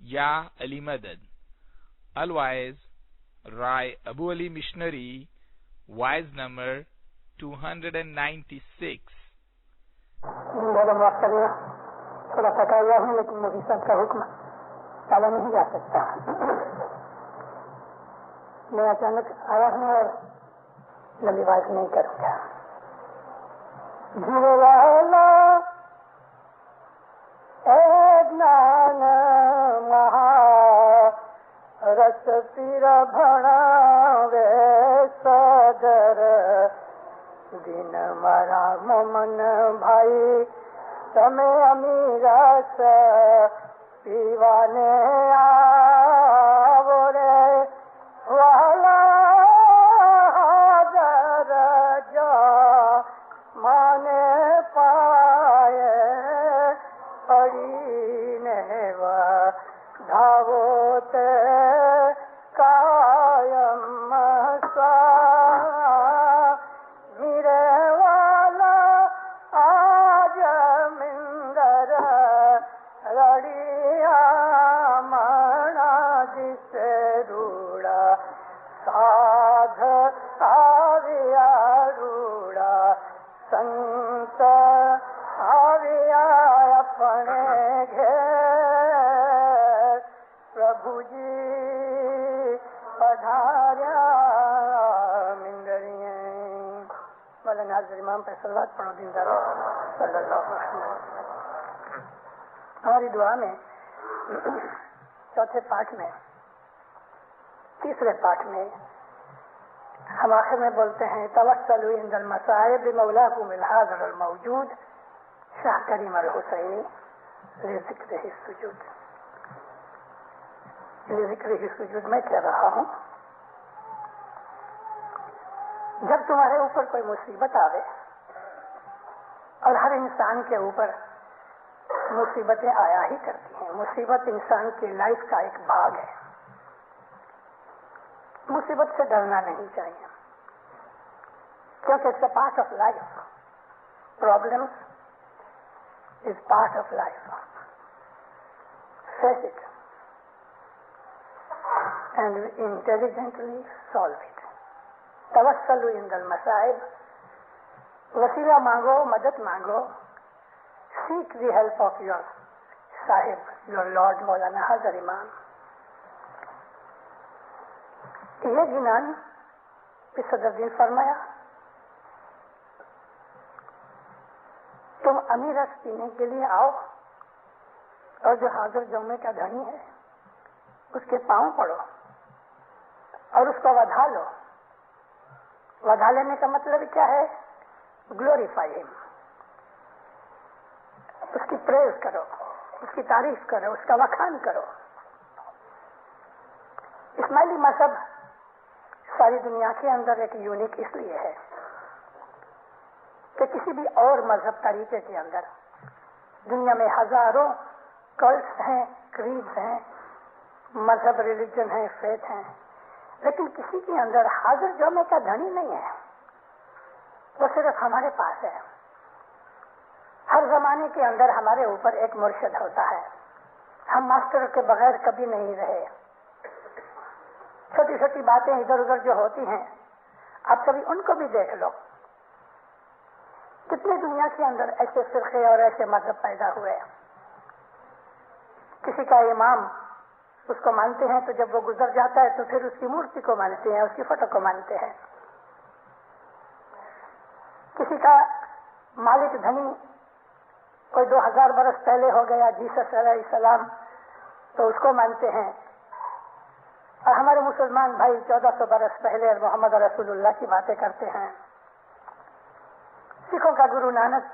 Ya Ali Madad. Otherwise, Rai Abu Ali Missionary, wise number 296. تھوڑا تھکا ہوا ہوں لیکن مفتی صاحب کا حکم ٹالا نہیں جا سکتا. میں اچانک آیا ہوں اور لمبی بات نہیں کروں گا. رس پیر بھڑا وے سدر دن مرا مومن بھائی تمہیں امیرس پیوانے آو رے والا حاضر جا مانے پائے پڑی نے دھاوت قائم سا میرے والا آج مندر رڑیا منا جس روڑا سادھ آویا روڑا سنت آویا اپنے گھر پربھو جی پدھاریا مندریاں. مولانا حاضر امام پہ صلوات پڑھو دیندار صلی اللہ علیہ وسلم. ہماری دعا میں چوتھے پاٹ میں تیسرے پاٹ میں ہم آخر میں بولتے ہیں توسلوا عند المصائب بمولاکم الحاضر الموجود شاہ کریم الحسینی لذکرہ السجود. لذکرہ السجود میں کہہ رہا ہوں جب تمہارے اوپر کوئی مصیبت آوے اور ہر انسان کے اوپر مصیبتیں آیا ہی کرتی ہیں. مصیبت انسان کی لائف کا ایک بھاگ ہے. مصیبت سے ڈرنا نہیں چاہیے کیونکہ it's a part of life. Problems is part of life. Face it and intelligently solve it. توسلوا عند المصائب, وسیلہ مانگو, مدد مانگو. Seek the help of your Sahib, your Lord مولانا حاضر امام. یہ جنان صدر دین فرمایا تم امیر رس پینے کے لیے آؤ اور جو حاضر جمعے کا دھنی ہے اس کے پاؤں پڑو اور اس کو ودا لو. ودا لینے کا مطلب کیا ہے؟ گلوریفائی ہم, اس کی پریز کرو, اس کی تعریف کرو, اس کا وکھان کرو. اسماعیلی مذہب ساری دنیا کے اندر ایک یونیک اس لیے ہے کہ کسی بھی اور مذہب طریقے کے اندر دنیا میں ہزاروں کلٹس ہیں, کریڈز ہیں, مذہب ریلیجن ہیں, فیتھ ہیں, لیکن کسی کے اندر حاضر جمعے کا دھنی نہیں ہے. وہ صرف ہمارے پاس ہے. ہر زمانے کے اندر ہمارے اوپر ایک مرشد ہوتا ہے. ہم ماسٹر کے بغیر کبھی نہیں رہے. چھوٹی چھوٹی باتیں ادھر ادھر جو ہوتی ہیں آپ کبھی ان کو بھی دیکھ لو. کتنے دنیا کے اندر ایسے فرقے اور ایسے مذہب پیدا ہوئے. کسی کا امام اس کو مانتے ہیں تو جب وہ گزر جاتا ہے تو پھر اس کی مورتی کو مانتے ہیں, اس کی فوٹو کو مانتے ہیں. کسی کا مالک دھنی کوئی 2000 برس پہلے ہو گیا, جیسس علیہ السلام, تو اس کو مانتے ہیں. اور ہمارے مسلمان بھائی 1400 برس پہلے محمد رسول اللہ کی باتیں کرتے ہیں. سکھوں کا گرو نانک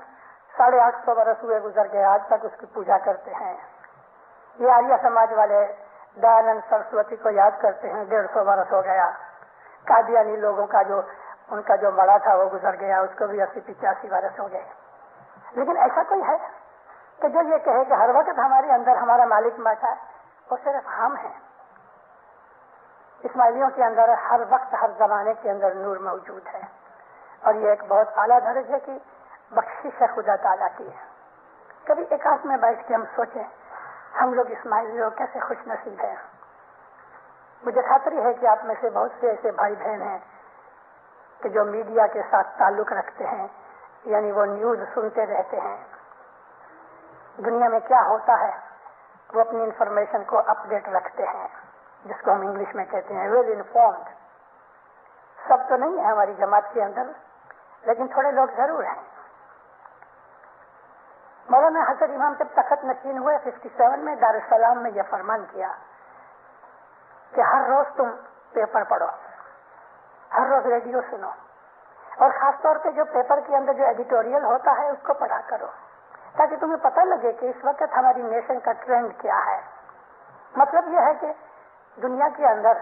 850 برس ہوئے گزر گئے, آج تک اس کی پوجا کرتے ہیں. یہ آریہ سماج والے دیانند سرسوتی کو یاد کرتے ہیں, 150 برس ہو گیا. قادیانی لوگوں کا جو ان کا جو بڑا تھا وہ گزر گیا, اس کو بھی 80-85 برس ہو گئے. لیکن ایسا کوئی ہے کہ جو یہ کہے کہ ہر وقت ہمارے اندر ہمارا مالک بیٹھا ہے؟ وہ صرف ہم ہیں. اسماعیلیوں کے اندر ہر وقت ہر زمانے کے اندر نور موجود ہے, اور یہ ایک بہت اعلیٰ درجے کی بخشش ہے خدا تعالیٰ کی. کبھی ایکانت میں بیٹھ کے ہم سوچیں ہم لوگ اسماعیلی لوگ کیسے خوش نصیب ہیں. مجھے خاطری ہے کہ آپ میں سے بہت سے ایسے بھائی بہن ہیں کہ جو میڈیا کے ساتھ تعلق رکھتے ہیں، یعنی وہ نیوز سنتے رہتے ہیں، دنیا میں کیا ہوتا ہے وہ اپنی انفارمیشن کو اپ ڈیٹ رکھتے ہیں، جس کو ہم انگلش میں کہتے ہیں ویل انفارمڈ. سب تو نہیں ہے ہماری جماعت کے اندر، لیکن تھوڑے لوگ ضرور ہیں. مولانا حضرت امام جب تخت نشین ہوئے 57 میں دارالسلام میں یہ فرمان کیا کہ ہر روز تم پیپر پڑھو، ہر روز ریڈیو سنو، اور خاص طور پہ جو پیپر کے اندر جو ایڈیٹوریل ہوتا ہے اس کو پڑھا کرو، تاکہ تمہیں پتہ لگے کہ اس وقت ہماری نیشن کا ٹرینڈ کیا ہے. مطلب یہ ہے کہ دنیا کے اندر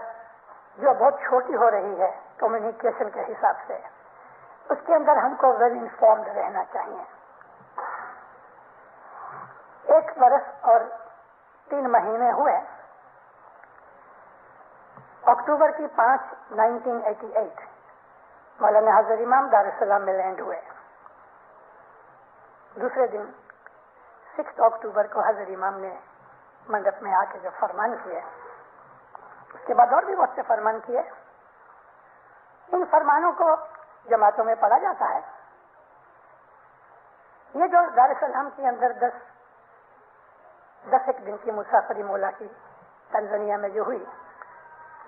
جو بہت چھوٹی ہو رہی ہے کمیونیکیشن کے حساب سے، اس کے اندر ہم کو ویل انفارمڈ رہنا چاہیے. 1 برس اور 3 مہینے ہوئے، اکتوبر کی 5 1988 مولانا حضرت امام دارالسلام میں لینڈ ہوئے. دوسرے دن 6 اکتوبر کو حضرت امام نے منڈپ میں آ کے جو فرمان کیے، اس کے بعد اور بھی بہت سے فرمان کیے. ان فرمانوں کو جماعتوں میں پڑھا جاتا ہے. یہ جو دارالسلام کے اندر 10 ایک دن کی مسافری مولا کی تنزانیہ میں جو ہوئی،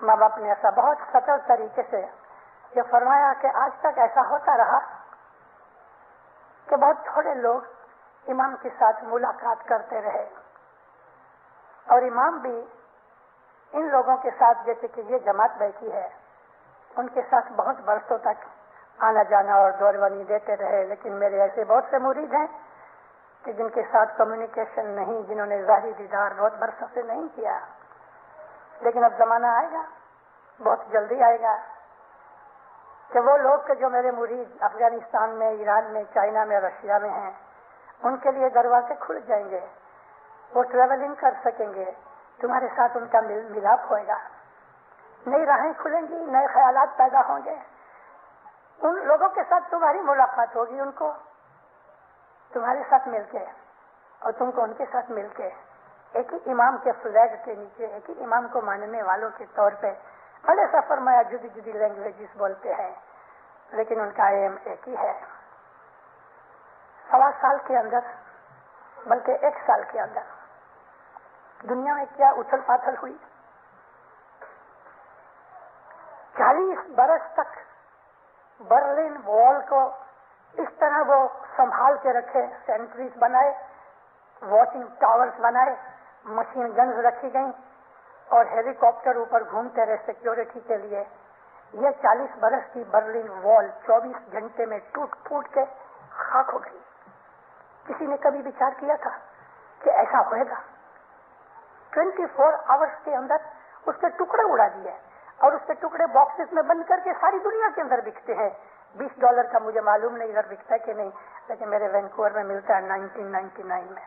ماں باپ نے ایسا بہت سطر طریقے سے یہ فرمایا کہ آج تک ایسا ہوتا رہا کہ بہت تھوڑے لوگ امام کے ساتھ ملاقات کرتے رہے، اور امام بھی ان لوگوں کے ساتھ جیسے کہ یہ جماعت بیٹھی ہے ان کے ساتھ بہت برسوں تک آنا جانا اور دورونی دیتے رہے. لیکن میرے ایسے بہت سے مرید ہیں کہ جن کے ساتھ کمیونیکیشن نہیں، جنہوں نے ظاہری دیدار بہت برسوں سے نہیں کیا. لیکن اب زمانہ آئے گا، بہت جلدی آئے گا، کہ وہ لوگ کہ جو میرے مرید افغانستان میں، ایران میں، چائنا میں، رشیا میں ہیں، ان کے لیے دروازے کھل جائیں گے، وہ ٹریولنگ کر سکیں گے، تمہارے ساتھ ان کا ملاپ ہوئے گا، نئی راہیں کھلیں گی، نئے خیالات پیدا ہوں گے. ان لوگوں کے ساتھ تمہاری ملاقات ہوگی، ان کو تمہارے ساتھ مل کے اور تم کو ان کے ساتھ مل کے ایک ہی امام کے فلیگ کے نیچے، ایک ہی امام کو ماننے والوں کے طور پہ بڑے سا فرمایا. جدی جدی لینگویجز بولتے ہیں لیکن ان کا ایم ایک ہی ہے. 1.25 سال کے اندر، بلکہ 1 سال کے اندر دنیا میں کیا اتھل پاتھل ہوئی. 40 برس تک برلن وال کو اس طرح وہ سنبھال کے رکھے، سینٹریز بنائے، واچنگ ٹاورز بنائے، مشین گنز رکھی گئیں اور ہیلی کاپٹر اوپر گھومتے رہے سیکیورٹی کے لیے. یہ 40 برس کی برلن وال 24 گھنٹے میں ٹوٹ پھوٹ کے خاک ہو گئی. کسی نے کبھی وچار کیا تھا کہ ایسا ہوئے گا؟ 24 آورس کے اندر اس کے ٹکڑے اڑا دیے، اور اس کے ٹکڑے باکسز میں بند کر کے ساری دنیا کے اندر بکتے ہیں. $20 کا مجھے معلوم نہیں ادھر بکتا ہے کہ نہیں، لیکن میرے وینکوور میں ملتا ہے. 1999 میں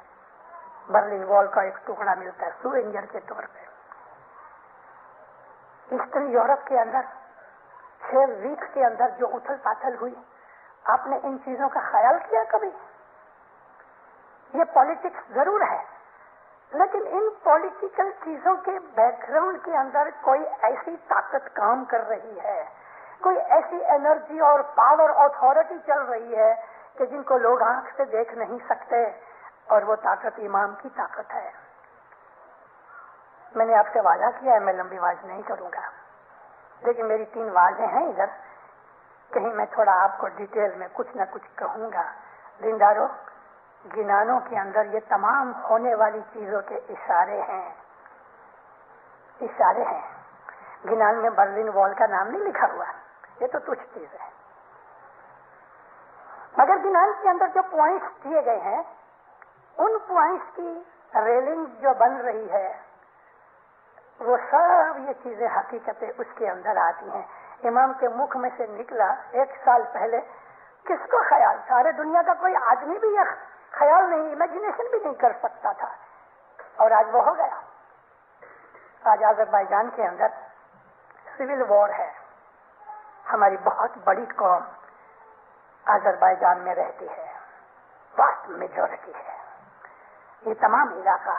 برلن وال کا ایک ٹکڑا ملتا ہے سووینئر کے طور پہ. ایسٹرن یورپ کے اندر 6 ویکس کے اندر جو اتھل پاتھل ہوئی، آپ نے ان چیزوں کا خیال کیا کبھی؟ یہ پالیٹکس ضرور ہے، لیکن ان پولیٹیکل چیزوں کے بیک گراؤنڈ کے اندر کوئی ایسی طاقت کام کر رہی ہے، کوئی ایسی انرجی اور پاور اتھارٹی چل رہی ہے کہ جن کو لوگ آنکھ سے دیکھ نہیں سکتے، اور وہ طاقت امام کی طاقت ہے. میں نے آپ سے وعدہ کیا ہے میں لمبی واز نہیں کروں گا، لیکن میری 3 واضح ہیں ادھر، کہیں میں تھوڑا آپ کو ڈیٹیل میں کچھ نہ کچھ کہوں گا. دینداروں، گنانوں کے اندر یہ تمام ہونے والی چیزوں کے اشارے ہیں. گنان میں برلن وال کا نام نہیں لکھا ہوا، یہ تو تچھ چیز ہے. مگر گنان کے اندر جو پوائنٹس دیے گئے ہیں، ان پوائنٹس کی ریلنگ جو بن رہی ہے، وہ سب یہ چیزیں حقیقتیں اس کے اندر آتی ہیں. امام کے مکھ میں سے نکلا 1 سال پہلے، کس کو خیال؟ سارے دنیا کا کوئی آدمی بھی یہ خیال نہیں، امیجنیشن بھی نہیں کر سکتا تھا، اور آج وہ ہو گیا. آج آذربائیجان کے اندر سول وار ہے. ہماری بہت بڑی قوم آذربائیجان میں رہتی ہے، واسٹ میجورٹی ہے. یہ تمام علاقہ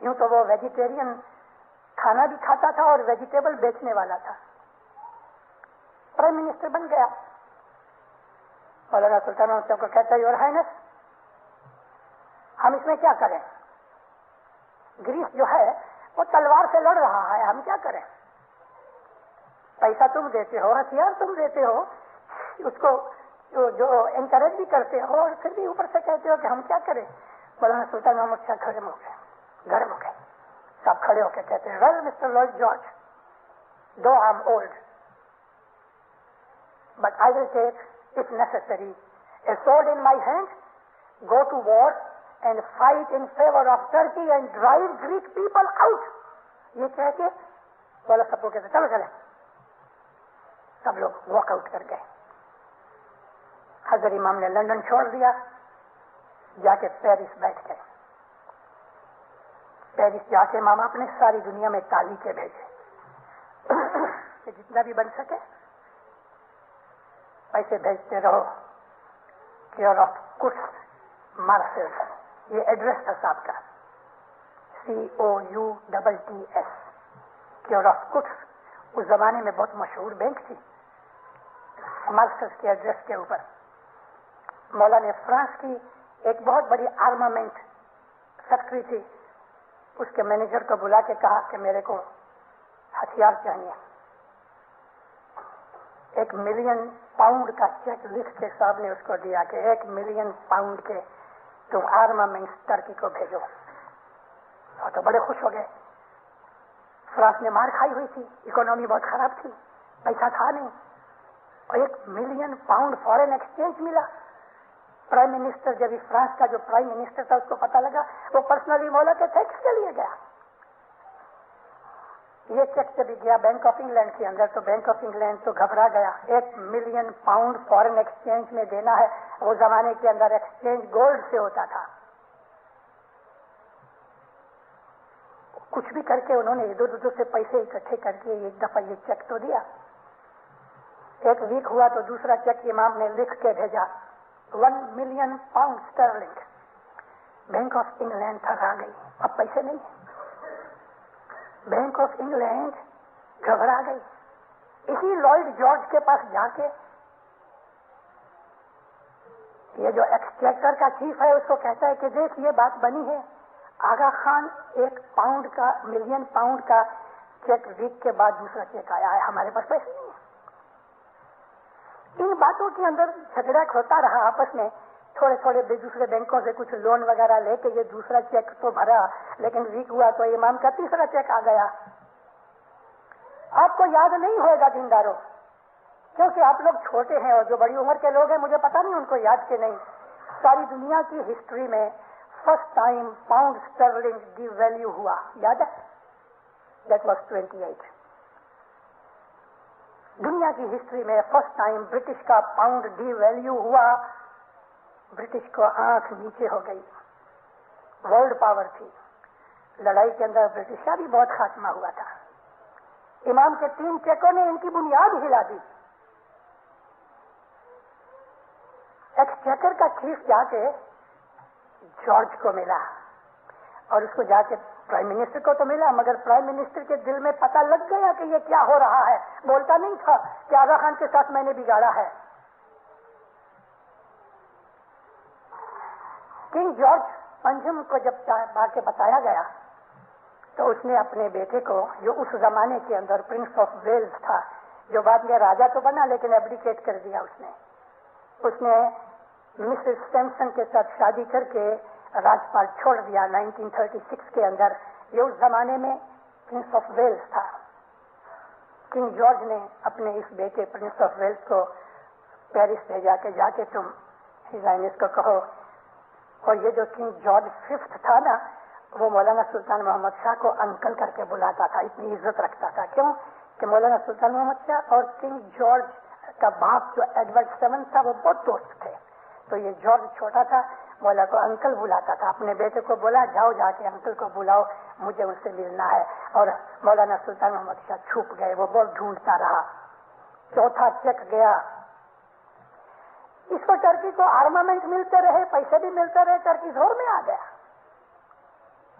یوں تو وہ ویجیٹیرین کھانا بھی کھاتا تھا اور ویجیٹیبل بیچنے والا تھا. پرائم منسٹر بن گیا. مولانا سلطان محمد صاحب کو کہتا ہے یور ہائنس ہم اس میں کیا کریں؟ گریس جو ہے وہ تلوار سے لڑ رہا ہے, ہم کیا کریں؟ پیسہ تم دیتے ہو, ہتھیار تم دیتے ہو, اس کو جو انکریج بھی کرتے ہو, اور پھر بھی اوپر سے کہتے ہو کہ ہم کیا کریں. مولانا سلطان محمد شاہ گرم ہو گئے. سب کھڑے ہو کے کہتے ہیں well mister lord George, though I am old but I will take if necessary a sword in my hand, go to war and fight in favor of Turkey and drive Greek people out. یہ کہہ کے بولا سب کو کہتے چلو چلے. سب لوگ walk out کر گئے. حضرت امام نے لندن چھوڑ دیا, جا کے پیرس بیٹھ گئے. پیرس جا کے امام آپ نے ساری دنیا میں تالی کے بھیجے کہ جتنا بھی بن سکے پیسے بھیجتے رہو. کیور آف کٹس مارسل, یہ ایڈریس تھا صاحب کا, COUTTS, کیور آف کٹس. اس زمانے میں بہت مشہور بینک تھی مارسل کے ایڈریس کے اوپر. مولانا فرانس کی ایک بہت بڑی آرمامنٹ فیکٹری تھی, اس کے مینیجر کو بلا کے کہا کہ میرے کو ہتھیار چاہیے. 1 ملین پاؤنڈ کا چیک لکھ کے صاحب نے اس کو دیا کہ 1 ملین پاؤنڈ کے تم آرمامنٹ ٹرکی کو بھیجو. اور تو بڑے خوش ہو گئے. فرانس نے مار کھائی ہوئی تھی, اکانومی بہت خراب تھی, پیسہ تھا نہیں, اور 1 ملین پاؤنڈ فارن ایکسچینج ملا. پرائم منسٹر جب فرانس کا جو پرائم منسٹر تھا اس کو پتا لگا, وہ پرسنلی مولا کے ٹیکس کے لیے گیا. یہ چیک جب گیا بینک آف انگلینڈ کے اندر تو بینک آف انگلینڈ تو گھبرا گیا. 1 ملین پاؤنڈ فارن ایکسچینج میں دینا ہے. وہ زمانے کے اندر ایکسچینج گولڈ سے ہوتا تھا. کچھ بھی کر کے انہوں نے ادھر سے پیسے اکٹھے کر کے ایک دفعہ یہ چیک تو دیا. 1 ویک ہوا تو دوسرا چیک امام نے لکھ کے بھیجا 1 million pound Stirling. Bank of England تھک آ گئی, اب پیسے نہیں. بینک آف انگلینڈ گھبرا گئی. اسی لارڈ جارج کے پاس جا کے یہ جو ایکسچیکر کا چیف ہے اس کو کہتا ہے کہ دیکھ یہ بات بنی ہے, آغا خان 1 پاؤنڈ کا ملین پاؤنڈ کا چیک ویک کے بعد دوسرا چیک آیا ہے, ہمارے پاس پیسے نہیں ہے. ان باتوں کے اندر جھگڑا ہوتا رہا آپس میں. تھوڑے دوسرے بینکوں سے کچھ لون وغیرہ لے کے یہ دوسرا چیک تو بھرا, لیکن ویک ہوا تو امام کا تیسرا چیک آ گیا. آپ کو یاد نہیں ہوئے گا دینداروں, کیونکہ آپ لوگ چھوٹے ہیں اور جو بڑی عمر کے لوگ ہیں مجھے پتا نہیں ان کو یاد کہ نہیں. ساری دنیا کی ہسٹری میں first time pound Stirling D value ہوا, یاد ہے؟ That was 28. دنیا کی ہسٹری میں فرسٹ ٹائم برٹش کا پاؤنڈ ڈی ویلیو ہوا. برٹش کو آنکھ نیچے ہو گئی. ورلڈ پاور تھی, لڑائی کے اندر برٹش کا بھی بہت خاتمہ ہوا تھا. امام کے 3 چیکوں نے ان کی بنیاد ہلا دی. ایکسچیکر کا چیف جا کے جارج کو ملا اور اس کو جا کے پرائم منسٹر کو تو ملا, مگر پرائم منسٹر کے دل میں پتہ لگ گیا کہ یہ کیا ہو رہا ہے. بولتا نہیں تھا کہ آغا خان کے ساتھ میں نے بگاڑا ہے. کنگ جارج پنجم کو جب آ کے بتایا گیا تو اس نے اپنے بیٹے کو, جو اس زمانے کے اندر پرنس آف ویلز تھا, جو بعد میں راجا تو بنا لیکن ایبڈیکیٹ کر دیا, اس نے مسز سیمسن کے ساتھ شادی کر کے راجپال چھوڑ دیا 1936 کے اندر. یہ اس زمانے میں پرنس آف ویلز تھا. کنگ جارج نے اپنے اس بیٹے پرنس آف ویلز کو پیرس بھیجا کہ جا کے تم ہز ہائنس کو کہو. اور یہ جو کنگ جارج 5 تھا نا, وہ مولانا سلطان محمد شاہ کو انکل کر کے بلاتا تھا, اتنی عزت رکھتا تھا. کیوں کہ مولانا سلطان محمد شاہ اور کنگ جارج کا باپ جو ایڈورڈ 7 تھا وہ بہت دوست تھے. تو یہ جارج چھوٹا تھا, مولا کو انکل بلاتا تھا. اپنے بیٹے کو بولا جاؤ جا کے انکل کو بلاؤ, مجھے ان سے ملنا ہے. اور مولانا سلطان محمد شاہ چھپ گئے, وہ بہت ڈھونڈتا رہا. چوتھا چیک گیا, اس کو ٹرکی کو آرمامنٹ ملتے رہے, پیسے بھی ملتے رہے, ٹرکی زور میں آ گیا.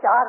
4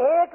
1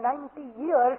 90 years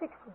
6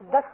10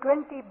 20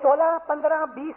16, 15, 20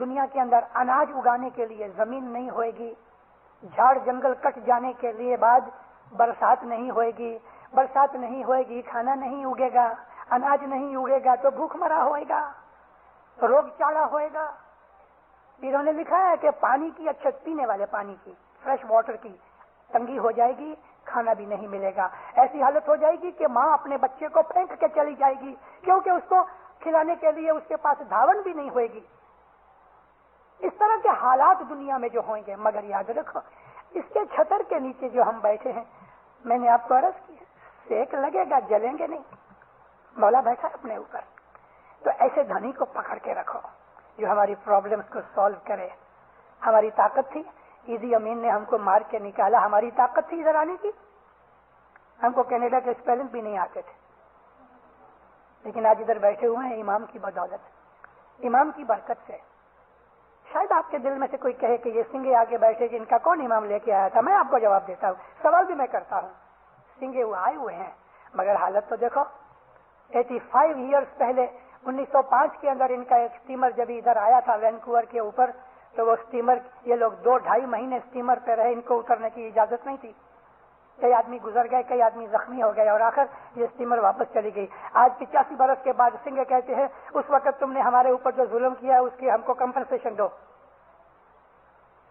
دنیا کے اندر اناج اگانے کے لیے زمین نہیں ہوئے گی، جھاڑ جنگل کٹ جانے کے لیے بعد برسات نہیں ہوئے گی، برسات نہیں ہوئے گی کھانا نہیں اگے گا، اناج نہیں اگے گا تو بھوک مرا ہوئے گا، روگ چاڑا ہوئے گا۔ پیروں نے لکھا ہے کہ پانی کی اچھا پینے والے پانی کی، فریش واٹر کی تنگی ہو جائے گی، کھانا بھی نہیں ملے گا۔ ایسی حالت ہو جائے گی کہ ماں اپنے بچے کو پھینک کے چلی جائے گی، کیونکہ اس کو کھلانے کے لیے اس کے پاس دھاون بھی نہیں ہوئے گی۔ اس طرح کے حالات دنیا میں جو ہوں گے، مگر یاد رکھو اس کے چھتر کے نیچے جو ہم بیٹھے ہیں، میں نے آپ کو عرض کی سیک لگے گا، جلیں گے نہیں، مولا بیٹھا اپنے اوپر۔ تو ایسے دھنی کو پکڑ کے رکھو جو ہماری پرابلمس کو سالو کرے۔ ہماری طاقت تھی، ایزی امین نے ہم کو مار کے نکالا، ہماری طاقت تھی ادھر آنے کی؟ ہم کو کینیڈا کے اسپیلنگ بھی نہیں آتے تھے، لیکن آج ادھر بیٹھے ہوئے ہیں امام کی بدولت، امام کی برکت سے۔ شاید آپ کے دل میں سے کوئی کہے کہ یہ سنگے آگے بیٹھے کہ ان کا کون امام لے کے آیا تھا؟ میں آپ کو جواب دیتا ہوں، سوال بھی میں کرتا ہوں، سنگے وہ آئے ہوئے ہیں، مگر حالت تو دیکھو۔ 85 ایئرز پہلے 1905 کے اندر ان کا ایک اسٹیمر جب ادھر آیا تھا وینکوور کے اوپر، تو وہ اسٹیمر یہ لوگ 2-2.5 مہینے اسٹیمر پہ رہے، ان کو اترنے کی اجازت نہیں تھی، کئی آدمی گزر گئے، کئی آدمی زخمی ہو گئے، اور آخر یہ اسٹیمر واپس چلی گئی۔ آج 85 برس کے بعد سنگے کہتے ہیں اس وقت تم نے ہمارے اوپر جو ظلم کیا ہے اس کی ہم کو کمپنسیشن دو۔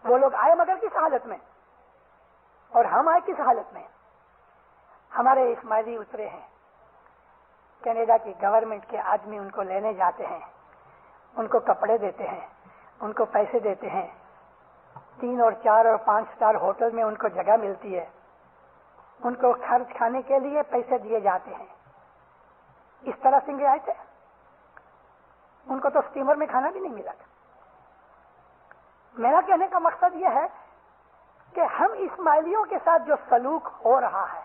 وہ لوگ آئے مگر کس حالت میں، اور ہم آئے کس حالت میں؟ ہمارے اسماعیلی اترے ہیں، کینیڈا کی گورنمنٹ کے آدمی ان کو لینے جاتے ہیں، ان کو کپڑے دیتے ہیں، ان کو پیسے دیتے ہیں، 3 اور 4 اور 5 اسٹار ہوٹل میں ان کو جگہ ملتی ہے، ان کو خرچ کھانے کے لیے پیسے دیے جاتے ہیں۔ اس طرح سنگے آئے تھے، ان کو تو اسٹیمر میں کھانا بھی نہیں ملا تھا۔ میرا کہنے کا مقصد یہ ہے کہ ہم اسماعیلیوں کے ساتھ جو سلوک ہو رہا ہے،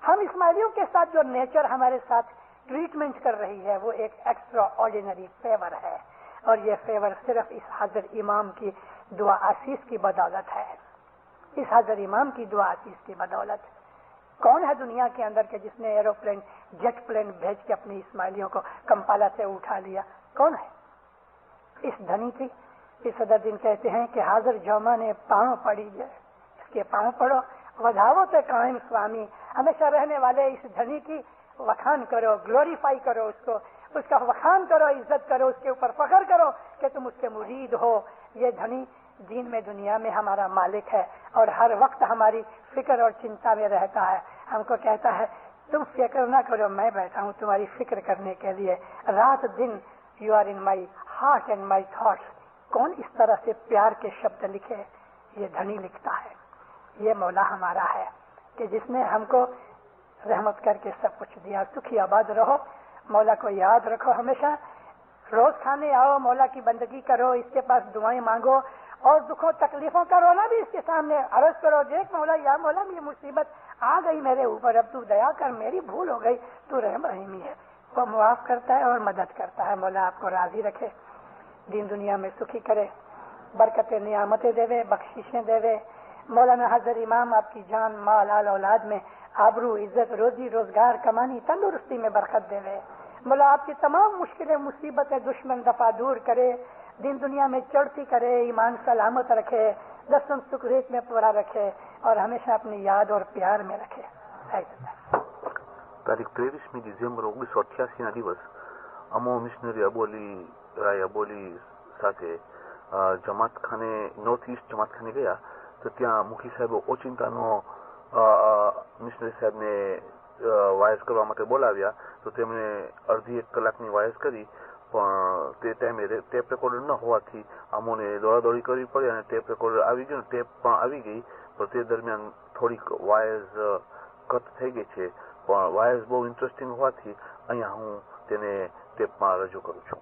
ہم اسماعیلیوں کے ساتھ جو نیچر ہمارے ساتھ ٹریٹمنٹ کر رہی ہے، وہ ایک ایکسٹرا آرڈینری فیور ہے، اور یہ فیور صرف اس حضرت امام کی دعا آسیس کی بدولت ہے، اس حضرت امام کی دعا آسیس کی بدولت۔ کون ہے دنیا کے اندر کہ جس نے ایروپلین جیٹ پلین بھیج کے اپنی اسماعیلیوں کو کمپالا سے اٹھا لیا؟ کون ہے؟ اس دھنی کی اس صدر دن کہتے ہیں کہ حاضر جوما نے پاؤں پڑی ہے، اس کے پاؤں پڑو، ودھاو تے قائم سوامی، ہمیشہ رہنے والے اس دھنی کی وکھان کرو، گلوریفائی کرو، اس کا وکھان کرو، عزت کرو، اس کے اوپر فخر کرو کہ تم اس کے مرید ہو۔ یہ دھنی دین میں دنیا میں ہمارا مالک ہے، اور ہر وقت ہماری فکر اور چنتا میں رہتا ہے، ہم کو کہتا ہے تم فکر نہ کرو، میں بیٹھا ہوں تمہاری فکر کرنے کے لیے، رات دن you are in my heart and my thoughts. کون اس طرح سے پیار کے شبد لکھے؟ یہ دھنی لکھتا ہے، یہ مولا ہمارا ہے کہ جس نے ہم کو رحمت کر کے سب کچھ دیا۔ سکھی آباد رہو، مولا کو یاد رکھو ہمیشہ، روز کھانے آؤ، مولا کی بندگی کرو، اس کے پاس دعائیں مانگو، اور دکھوں تکلیفوں کا رونا بھی اس کے سامنے عرض کرو، دیکھ مولا، یا مولا یہ مصیبت آ گئی میرے اوپر، اب تو دیا کر، میری بھول ہو گئی، تو رحم رحیمی ہے، وہ معاف کرتا ہے اور مدد کرتا ہے۔ مولا آپ کو راضی رکھے، دین دنیا میں سکھی کرے، برکت نعمتیں دے، بخششیں دے۔ مولانا حضرت امام آپ کی جان مال آل اولاد میں آبرو عزت روزی روزگار کمانی تندرستی میں برکت دے۔ مولا آپ کی تمام مشکلیں مصیبتیں دشمن دفع دور کرے، دین دنیا میں چڑھتی کرے، ایمان سلامت رکھے، دسم سکھ ریت میں پورا رکھے، اور ہمیشہ اپنی یاد اور پیار میں رکھے۔ તારીખ 23મી ડિસેમ્બર 1988ના દિવસ અમો મિશનરી અબોલી રાય અબોલી સાથે જમાતખાને નોર્થ ઇસ્ટ જમાતખાને ગયા, તો ત્યાં મુખી સાહેબો ઓચિંતાનો મિશનરી સાહેબને વાયસ કરવા માટે બોલાવ્યા, તો તેમણે અડધી 1 કલાકની વાયસ કરી, પણ તે ટાઈમે ટેપ રેકોર્ડર ન હોવાથી અમોને દોડાદોડી કરવી પડી, અને ટેપ રેકોર્ડર આવી ગયું, ટેપ પણ આવી ગઈ, પણ તે દરમિયાન થોડીક વાયસ કટ થઈ ગઈ છે, પણ વાયસ બહુ ઇન્ટરેસ્ટિંગ હોવાથી અહીંયા હું તેને ટેપમાં રજૂ કરું છું।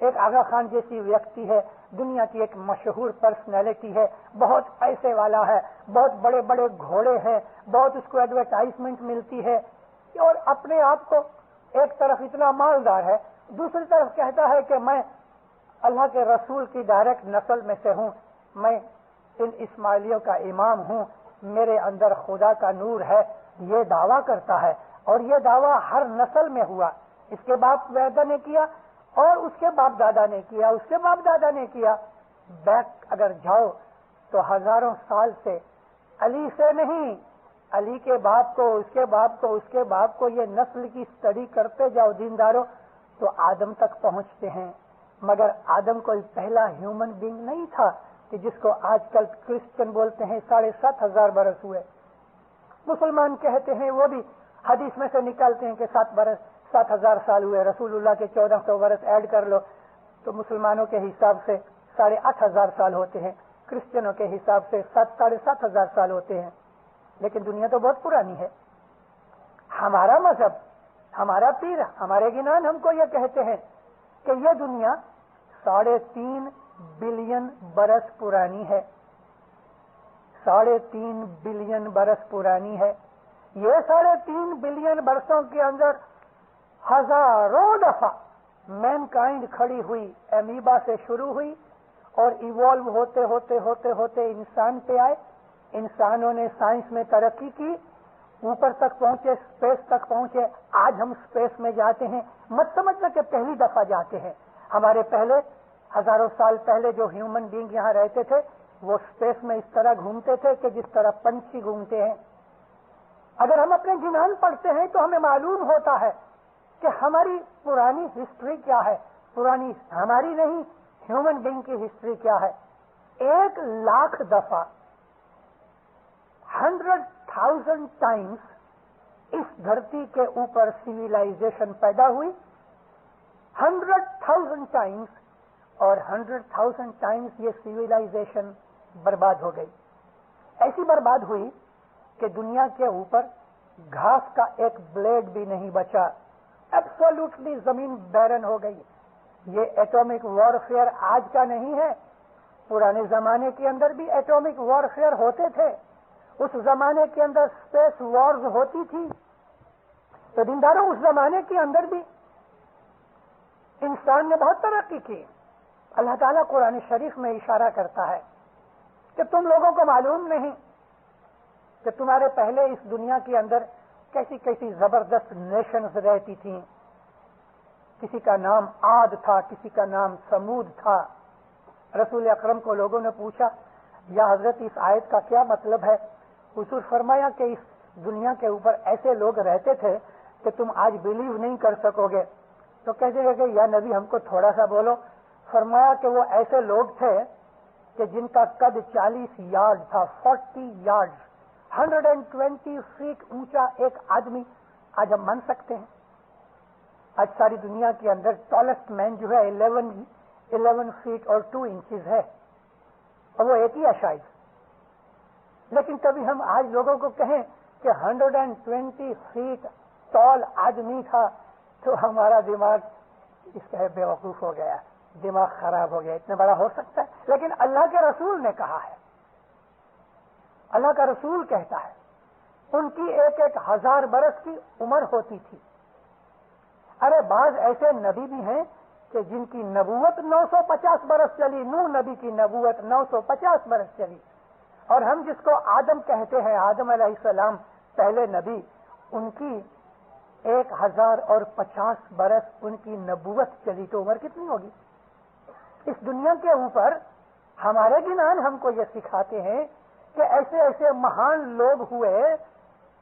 ایک آغا خان جیسی ویکتی ہے، دنیا کی ایک مشہور پرسنالٹی ہے، بہت پیسے والا ہے، بہت بڑے بڑے گھوڑے ہیں، بہت اس کو ایڈورٹائزمنٹ ملتی ہے، اور اپنے آپ کو ایک طرف اتنا مالدار ہے، دوسری طرف کہتا ہے کہ میں اللہ کے رسول کی ڈائریکٹ نسل میں سے ہوں، میں ان اسماعیلیوں کا امام ہوں، میرے اندر خدا کا نور ہے، یہ دعویٰ کرتا ہے، اور یہ دعویٰ ہر نسل میں ہوا، اس کے باپ دادا نے کیا، اور اس کے باپ دادا نے کیا، اس کے باپ دادا نے کیا، بیک اگر جاؤ تو ہزاروں سال سے علی سے نہیں، علی کے باپ کو، اس کے باپ کو، اس کے باپ کو، یہ نسل کی اسٹڈی کرتے جاؤ دینداروں تو آدم تک پہنچتے ہیں، مگر آدم کوئی پہلا ہیومن بینگ نہیں تھا کہ جس کو آج کل کرسچن بولتے ہیں 7,500 برس ہوئے، مسلمان کہتے ہیں، وہ بھی حدیث میں سے نکالتے ہیں کہ 7,000 سال ہوئے، رسول اللہ کے 1400 برس ایڈ کر لو تو مسلمانوں کے حساب سے 8,500 سال ہوتے ہیں، کرسچنوں کے حساب سے 7,500 سال ہوتے ہیں، لیکن دنیا تو بہت پرانی ہے۔ ہمارا مذہب، ہمارا پیر، ہمارے گنان ہم کو یہ کہتے ہیں کہ یہ دنیا 3.5 بلین برس پرانی ہے، 3.5 بلین برس پرانی ہے۔ یہ 3.5 بلین برسوں کے اندر ہزاروں دفعہ مین کائنڈ کھڑی ہوئی، امیبا سے شروع ہوئی اور ایوالو ہوتے ہوتے ہوتے ہوتے انسان پہ آئے، انسانوں نے سائنس میں ترقی کی، اوپر تک پہنچے، اسپیس تک پہنچے، آج ہم اسپیس میں جاتے ہیں، مت سمجھنا کہ پہلی دفعہ جاتے ہیں، ہمارے پہلے ہزاروں سال پہلے جو ہیومن بینگ یہاں رہتے تھے وہ اسپیس میں اس طرح گھومتے تھے کہ جس طرح پنچھی گھومتے ہیں۔ اگر ہم اپنے گنان پڑھتے ہیں تو ہمیں معلوم ہوتا ہے کہ ہماری پرانی ہسٹری کیا ہے، پرانی ہماری نہیں، ہیومن بینگ کی ہسٹری کیا ہے۔ 1,00,000 دفعہ 100,000 ٹائمز اس دھرتی کے اوپر سیویلائزیشن پیدا ہوئی، 100,000 ٹائمز، اور 100,000 ٹائمز یہ سیویلائزیشن برباد ہو گئی، ایسی برباد ہوئی کہ دنیا کے اوپر گھاس کا ایک بلیڈ بھی نہیں بچا، ایبسولوٹلی زمین بیرن ہو گئی۔ یہ ایٹامک وارفیئر آج کا نہیں ہے، پرانے زمانے کے اندر بھی ایٹامک وارفیئر ہوتے تھے، اس زمانے کے اندر اسپیس وارز ہوتی تھی، تو دینداروں اس زمانے کے اندر بھی انسان نے بہت ترقی کی۔ اللہ تعالیٰ قرآن شریف میں اشارہ کرتا ہے کہ تم لوگوں کو معلوم نہیں کہ تمہارے پہلے اس دنیا کے اندر کیسی کیسی زبردست نیشنز رہتی تھیں، کسی کا نام عاد تھا، کسی کا نام سمود تھا۔ رسول اکرم کو لوگوں نے پوچھا یا حضرت اس آیت کا کیا مطلب ہے؟ حضور فرمایا کہ اس دنیا کے اوپر ایسے لوگ رہتے تھے کہ تم آج بلیو نہیں کر سکو گے، تو کہتے ہیں کہ یا نبی ہم کو تھوڑا سا بولو۔ فرمایا کہ وہ ایسے لوگ تھے کہ جن کا قد 40 یارڈ تھا، 40 یارڈ، 120 فیٹ اونچا ایک آدمی آج ہم مان سکتے ہیں۔ آج ساری دنیا کے اندر ٹالسٹ مین جو ہے 11 فیٹ اور 2 انچز ہے، اور وہ ایک ہی ہے شاید، لیکن کبھی ہم آج لوگوں کو کہیں کہ 120 فیٹ ٹال آدمی تھا تو ہمارا دماغ اس کا بے وقوف ہو گیا، دماغ خراب ہو گیا، اتنا بڑا ہو سکتا ہے؟ لیکن اللہ کے رسول نے کہا ہے، اللہ کا رسول کہتا ہے ان کی 1,000 برس کی عمر ہوتی تھی۔ ارے بعض ایسے نبی بھی ہیں کہ جن کی نبوت 950 برس چلی، نوح نبی کی نبوت 950 برس چلی، اور ہم جس کو آدم کہتے ہیں، آدم علیہ السلام پہلے نبی، ان کی 1,050 برس ان کی نبوت چلی، تو عمر کتنی ہوگی؟ اس دنیا کے اوپر ہمارے گنان ہم کو یہ سکھاتے ہیں کہ ایسے ایسے مہان لوگ ہوئے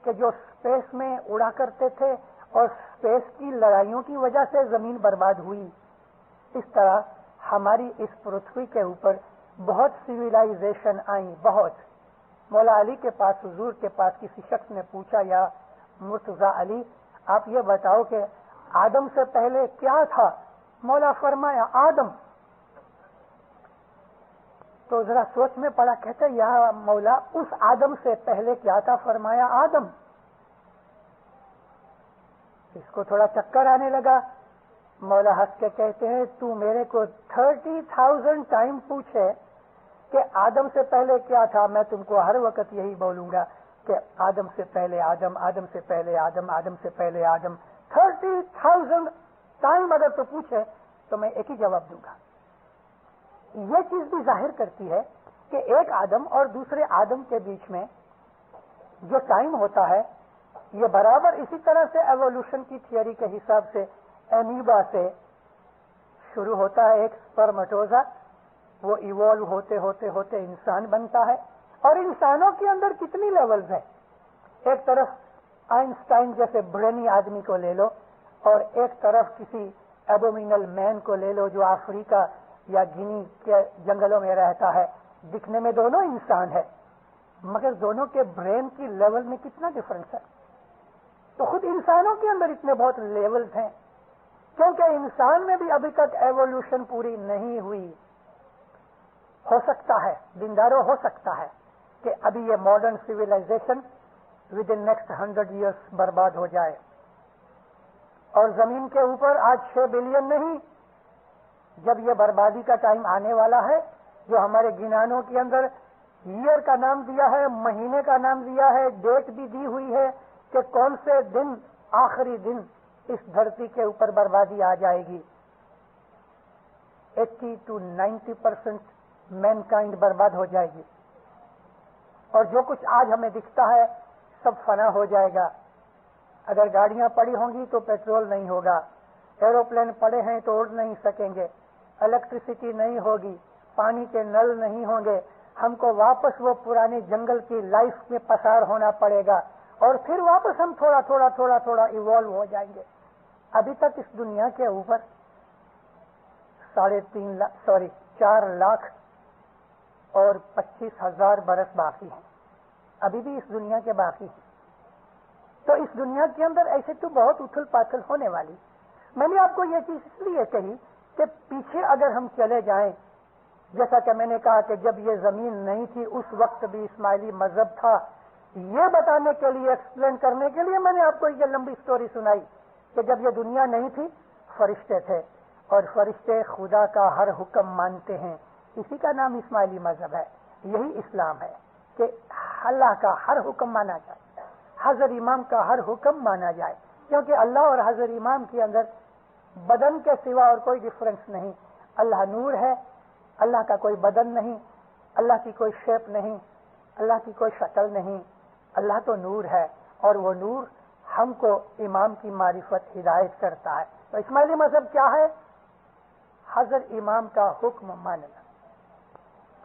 کہ جو اسپیس میں اڑا کرتے تھے اور اسپیس کی لڑائیوں کی وجہ سے زمین برباد ہوئی۔ اس طرح ہماری اس پرتھوی کے اوپر بہت سیویلائزیشن آئیں، بہت۔ مولا علی کے پاس، حضور کے پاس کسی شخص نے پوچھا، یا مرتضیٰ علی آپ یہ بتاؤ کہ آدم سے پہلے کیا تھا؟ مولا فرمایا آدم۔ تو ذرا سوچ میں پڑا، کہتے یا مولا اس آدم سے پہلے کیا تھا؟ فرمایا آدم۔ اس کو تھوڑا چکر آنے لگا، مولا ہنس کے کہتے ہیں تو میرے کو 30,000 ٹائم پوچھے کہ آدم سے پہلے کیا تھا، میں تم کو ہر وقت یہی بولوں گا کہ آدم سے پہلے آدم، آدم سے پہلے آدم، آدم سے پہلے آدم۔ 30,000 ٹائم اگر تو پوچھے تو میں ایک ہی جواب دوں گا۔ یہ چیز بھی ظاہر کرتی ہے کہ ایک آدم اور دوسرے آدم کے بیچ میں جو ٹائم ہوتا ہے یہ برابر اسی طرح سے ایوولوشن کی تھیوری کے حساب سے امیبا سے شروع ہوتا ہے، ایک سپرمٹوزا، وہ ایوالو ہوتے ہوتے ہوتے انسان بنتا ہے۔ اور انسانوں کے اندر کتنی لیولز ہیں؟ ایک طرف آئنسٹائن جیسے برینی آدمی کو لے لو اور ایک طرف کسی ایبومینل مین کو لے لو جو افریقہ یا گینی کے جنگلوں میں رہتا ہے، دکھنے میں دونوں انسان ہے مگر دونوں کے برین کی لیول میں کتنا ڈفرنس ہے۔ تو خود انسانوں کے اندر اتنے بہت لیولز ہیں کیونکہ انسان میں بھی ابھی تک ایوولوشن پوری نہیں ہوئی۔ ہو سکتا ہے، دینداروں ہو سکتا ہے کہ ابھی یہ modern civilization within next 100 years برباد ہو جائے اور زمین کے اوپر آج 6 بلین نہیں، جب یہ بربادی کا ٹائم آنے والا ہے جو ہمارے گنانوں کے اندر ایئر کا نام دیا ہے، مہینے کا نام دیا ہے، ڈیٹ بھی دی ہوئی ہے کہ کون سے دن آخری دن اس دھرتی کے اوپر بربادی آ جائے گی۔ 80 to 90% مین کائنڈ برباد ہو جائے گی اور جو کچھ آج ہمیں دکھتا ہے سب فنا ہو جائے گا۔ اگر گاڑیاں پڑی ہوں گی تو پیٹرول نہیں ہوگا، ایروپلین پڑے ہیں تو اڑ نہیں سکیں گے، الیکٹریسٹی نہیں ہوگی، پانی کے نل نہیں ہوں گے، ہم کو واپس وہ پرانے جنگل کی لائف میں پسار ہونا پڑے گا اور پھر واپس ہم تھوڑا تھوڑا تھوڑا تھوڑا ایوالو ہو جائیں گے۔ ابھی تک اس دنیا کے اوپر 4 لاکھ اور 25,000 برس باقی ہیں، ابھی بھی اس دنیا کے باقی ہیں۔ تو اس دنیا کے اندر ایسے تو بہت اتھل پاتھل ہونے والی۔ میں نے آپ کو یہ چیز اس لیے کہی کہ پیچھے اگر ہم چلے جائیں، جیسا کہ میں نے کہا کہ جب یہ زمین نہیں تھی اس وقت بھی اسماعیلی مذہب تھا، یہ بتانے کے لیے، ایکسپلین کرنے کے لیے میں نے آپ کو یہ لمبی سٹوری سنائی کہ جب یہ دنیا نہیں تھی فرشتے تھے اور فرشتے خدا کا ہر حکم مانتے ہیں، اسی کا نام اسماعیلی مذہب ہے۔ یہی اسلام ہے کہ اللہ کا ہر حکم مانا جائے، حضرت امام کا ہر حکم مانا جائے، کیونکہ اللہ اور حضرت امام کے اندر بدن کے سوا اور کوئی ڈفرنس نہیں۔ اللہ نور ہے، اللہ کا کوئی بدن نہیں، اللہ کی کوئی شیپ نہیں، اللہ کی کوئی شکل نہیں، اللہ تو نور ہے اور وہ نور ہم کو امام کی معرفت ہدایت کرتا ہے۔ تو اسماعیلی مذہب کیا ہے؟ حضرت امام کا حکم ماننا۔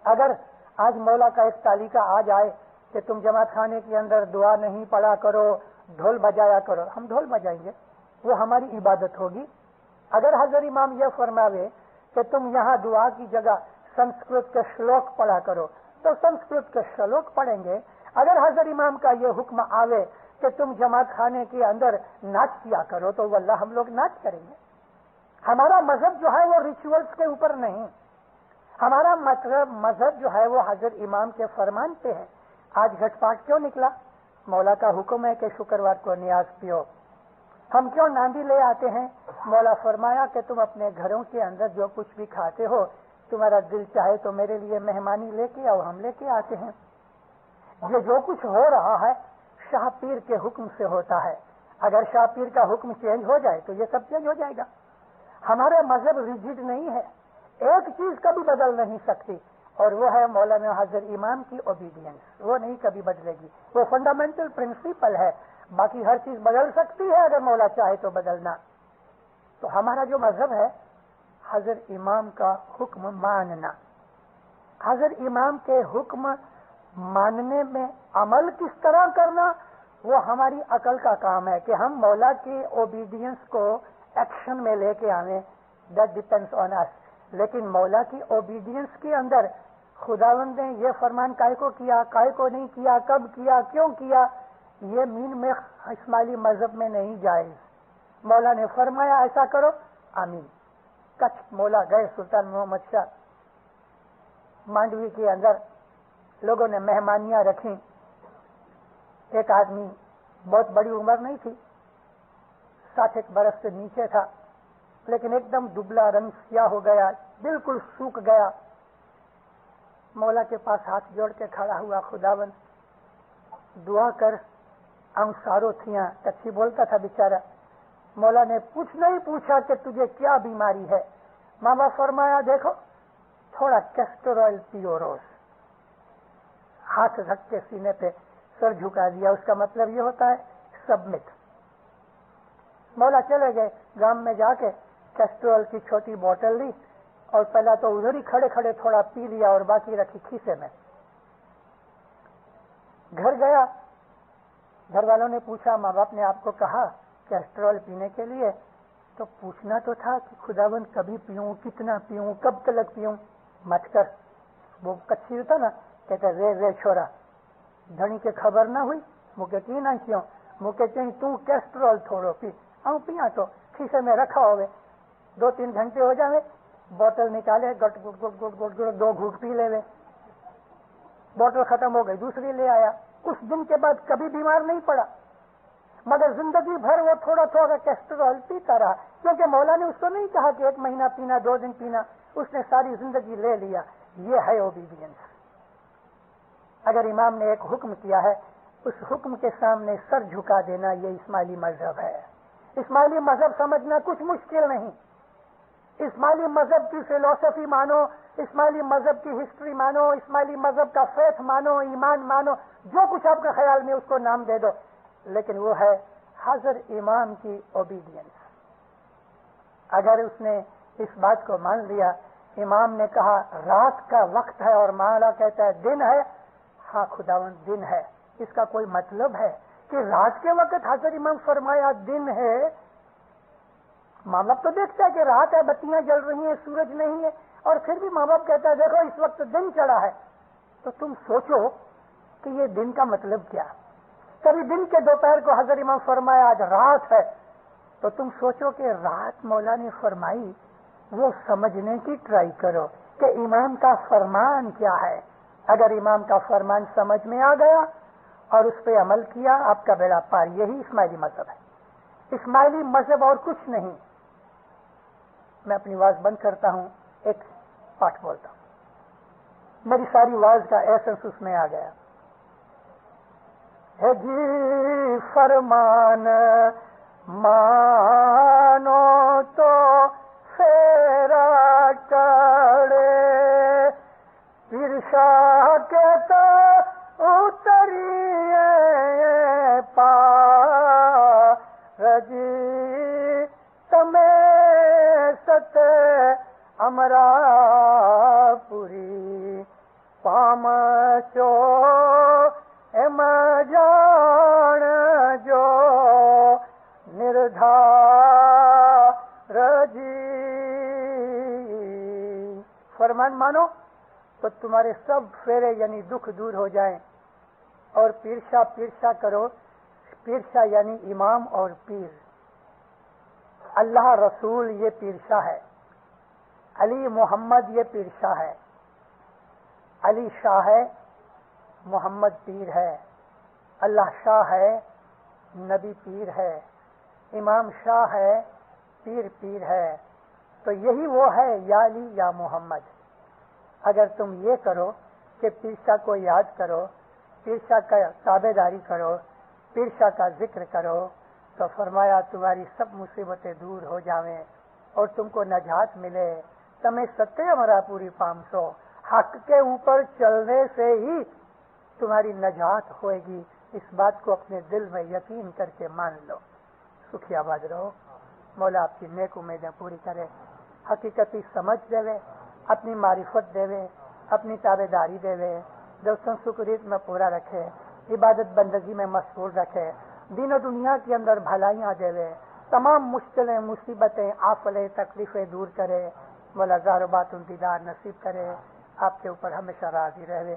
اگر آج مولا کا ایک تعلیقہ آ جائے کہ تم جماعت خانے کے اندر دعا نہیں پڑھا کرو، ڈھول بجایا کرو، ہم ڈھول بجائیں گے، وہ ہماری عبادت ہوگی۔ اگر حضرت امام یہ فرماوے کہ تم یہاں دعا کی جگہ سنسکرت کے شلوک پڑھا کرو تو سنسکرت کے شلوک پڑھیں گے۔ اگر حضرت امام کا یہ حکم آوے کہ تم جماعت خانے کے اندر ناچ کیا کرو تو واللہ ہم لوگ ناچ کریں گے۔ ہمارا مذہب جو ہے وہ ریچولز کے اوپر نہیں، ہمارا مذہب جو ہے وہ حضرت امام کے فرمان پہ ہے۔ آج گھٹ پاٹ کیوں نکلا؟ مولا کا حکم ہے کہ شکروار کو نیاز پیو۔ ہم کیوں ناندی لے آتے ہیں؟ مولا فرمایا کہ تم اپنے گھروں کے اندر جو کچھ بھی کھاتے ہو، تمہارا دل چاہے تو میرے لیے مہمانی لے کے آؤ، ہم لے کے آتے ہیں۔ یہ جو کچھ ہو رہا ہے شاہ پیر کے حکم سے ہوتا ہے، اگر شاہ پیر کا حکم چینج ہو جائے تو یہ سب چینج ہو جائے گا۔ ہمارے مذہب ریجڈ نہیں ہے، ایک چیز کبھی بدل نہیں سکتی اور وہ ہے مولانا حضرت امام کی اوبیڈینس، وہ نہیں کبھی بدلے گی، وہ فنڈامنٹل پرنسپل ہے۔ باقی ہر چیز بدل سکتی ہے اگر مولا چاہے تو بدلنا۔ تو ہمارا جو مذہب ہے حضرت امام کا حکم ماننا، حضرت امام کے حکم ماننے میں عمل کس طرح کرنا وہ ہماری عقل کا کام ہے کہ ہم مولا کی اوبیڈینس کو ایکشن میں لے کے آئیں، دیٹ ڈیپینڈس آن اس۔ لیکن مولا کی اوبیڈینس کے اندر خداوند نے یہ فرمان کائے کو کیا، کائے کو نہیں کیا، کب کیا، کیوں کیا، یہ مین میں اسماعیلی مذہب میں نہیں جائز۔ مولا نے فرمایا ایسا کرو، آمین۔ کچھ مولا گئے سلطان محمد شاہ، مانڈوی کے اندر لوگوں نے مہمانیاں رکھیں۔ ایک آدمی بہت بڑی عمر نہیں تھی، 60 برس سے نیچے تھا، لیکن ایک دم دبلا رنگ سیاہ ہو گیا, بالکل سوکھ گیا. مولا کے پاس ہاتھ جوڑ کے کھڑا ہوا, خداوند دعا کر. انصارو تھیاں, کچھی بولتا تھا بیچارہ. مولا نے نہیں پوچھا کہ تجھے کیا بیماری ہے. ماں باپ فرمایا دیکھو تھوڑا کیسٹر آئل پیو روز. ہاتھ رکھ کے سینے پہ سر جھکا دیا. اس کا مطلب یہ ہوتا ہے سبمٹ. مولا چلے گئے, گام میں جا کے کیسٹرول کی چھوٹی بوتل لی اور پہلا تو ادھر ہی کھڑے کھڑے تھوڑا پی لیا اور باقی رکھی کھیسے میں. گھر گیا, گھر والوں نے پوچھا ماں باپ نے آپ کو کہا کیسٹرول پینے کے لیے؟ تو پوچھنا تو تھا کہ خداوند کبھی پیوں, کتنا پیوں, کب تلک پیوں. مت کر. وہ کچھی ہوتا نا, کہتے رے چھوڑا دھنی کے خبر نہ ہوئی مجھے کی نہ کیوں مجھے چاہیے تو کیسٹرول تھوڑو پی. پیا تو کھیسے میں رکھا ہوئے, 2-3 گھنٹے ہو جائے, بوتل نکالے, گٹ گٹ گٹ گٹ گٹ گٹ 2 گھوٹ پی لے. بوتل ختم ہو گئی, دوسری لے آیا. اس دن کے بعد کبھی بیمار نہیں پڑا, مگر زندگی بھر وہ تھوڑا تھوڑا کیسٹرول پیتا رہا. کیونکہ مولا نے اس کو نہیں کہا کہ 1 مہینہ پینا, 2 دن پینا, اس نے ساری زندگی لے لیا. یہ ہے اوبیڈینس. اگر امام نے ایک حکم کیا ہے, اس حکم کے سامنے سر جھکا دینا, یہ اسماعیلی مذہب ہے. اسماعیلی مذہب سمجھنا کچھ مشکل نہیں. اسماعیلی مذہب کی فلسفی مانو, اسماعیلی مذہب کی ہسٹری مانو, اسماعیلی مذہب کا فیتھ مانو, ایمان مانو, جو کچھ آپ کے خیال میں اس کو نام دے دو, لیکن وہ ہے حضر امام کی اوبیڈینس. اگر اس نے اس بات کو مان لیا, امام نے کہا رات کا وقت ہے اور مولا کہتا ہے دن ہے, ہاں خداوند دن ہے. اس کا کوئی مطلب ہے کہ رات کے وقت حضر امام فرمایا دن ہے. ماں باپ تو دیکھتا ہے کہ رات ہے, بتیاں جل رہی ہیں, سورج نہیں ہے, اور پھر بھی ماں باپ کہتا ہے دیکھو اس وقت دن چڑھا ہے. تو تم سوچو کہ یہ دن کا مطلب کیا. کبھی دن کے دوپہر کو حضر امام فرمایا آج رات ہے, تو تم سوچو کہ رات مولا نے فرمائی, وہ سمجھنے کی ٹرائی کرو کہ امام کا فرمان کیا ہے. اگر امام کا فرمان سمجھ میں آ گیا اور اس پہ عمل کیا, آپ کا بیڑا پار. یہی اسماعیلی مذہب ہے. اسماعیلی مذہب اور کچھ نہیں. میں اپنی آواز بند کرتا ہوں, ایک پاٹ بولتا ہوں, میری ساری آواز کا ایسنس اس میں آ گیا. ہے جی فرمان مانو تو فیرا کڑے, پیر شاہ کے تو اتریے رجی تمہیں ست امرا پوری پام چو ایم جان جو نردھا رجی. فرمان مانو تو تمہارے سب فیرے یعنی دکھ دور ہو جائیں. اور پیرشا کرو. پیرشا یعنی امام اور پیر. اللہ رسول یہ پیرشا ہے, علی محمد یہ پیرشا ہے. علی شاہ ہے, محمد پیر ہے. اللہ شاہ ہے, نبی پیر ہے. امام شاہ ہے, پیر ہے. تو یہی وہ ہے یا علی یا محمد. اگر تم یہ کرو کہ پیرشا کو یاد کرو, پیرشا کا تابع داری کرو, پیرشا کا ذکر کرو, تو فرمایا تمہاری سب مصیبتیں دور ہو جاویں اور تم کو نجات ملے. تمہیں ستے ہمارا پوری 500 حق کے اوپر چلنے سے ہی تمہاری نجات ہوئے گی. اس بات کو اپنے دل میں یقین کر کے مان لو. سکھی آباد رہو. مولا آپ کی نیک امیدیں پوری کرے, حقیقتی سمجھ دے, اپنی معرفت دے, اپنی تابع داری دے, دوستوں سکریت میں پورا رکھے, عبادت بندگی میں مشغول رکھے, دین و دنیا کے اندر بھلائیاں دے, تمام مشکلیں مصیبتیں آفلیں تکلیفیں دور کرے. مولا ظاہر بات دیدار نصیب کرے, آپ کے اوپر ہمیشہ راضی رہے.